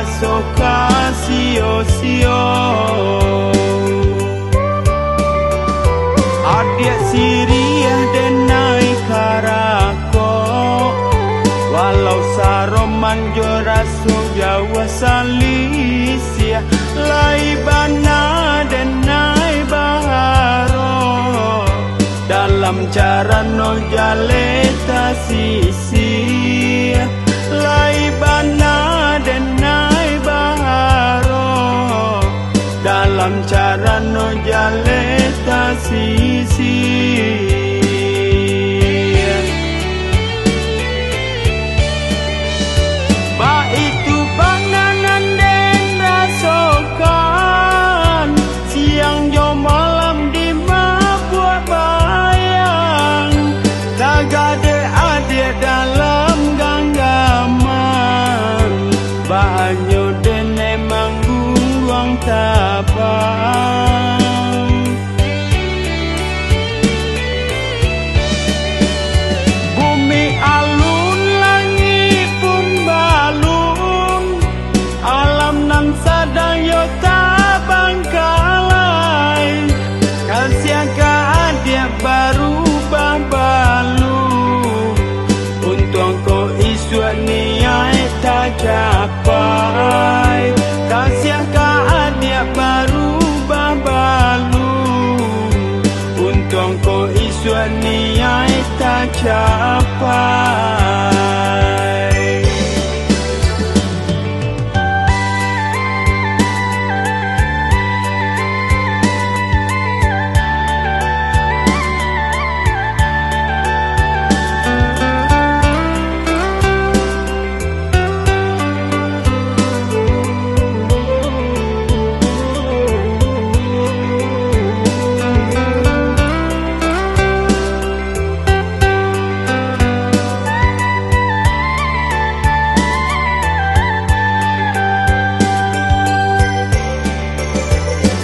rasa kasio-sio. Adik siriah denai karako, walau saro manjo raso Jawa salisia. Lai bana denai baharo, dalam cara no jaleta sisi. Lai bana denai baharo, dalam cara no jaleta sisi. Ba itu banganan den rasokan, siang jo malam di mabuk bayang. Tagade adik dalam genggaman, banyo den emang buang tabang. Bumi alun langit pun balun, alam nan sadang yo tabang kalai. Kasih ka adik berubah balu, untung ko isu niai tak capai. Kasih ka adik berubah balu, untung ko isu niai tak capai.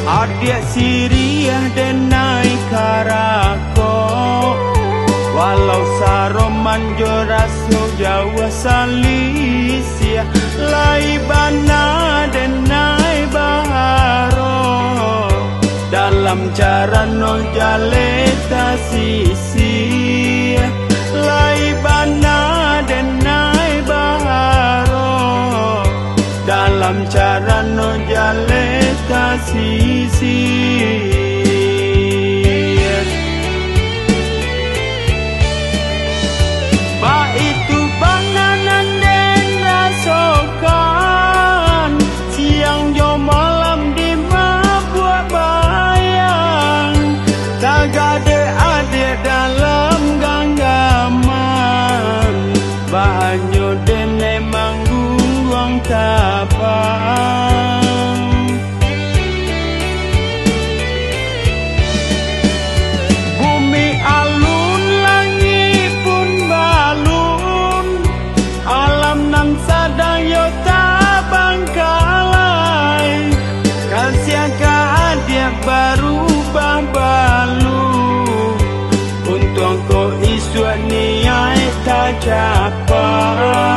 Adik siriah denai karako, walau saro manjo raso Jawa salisia. Lai bana denai baharo, dalam cara no jaleta sisi. Lai bana denai baharo, dalam cara no jaleta sisi. Ba itu banganan den rasokan, siang jo malam di mabuk bayang. Tagade adik dalam genggaman, banyo den emang buang tabang. Bumi alun langit pun balun, alam nan sadang yo tabang kalai. Kasih ka adik berubah balu, untung ko isu niai tak capai.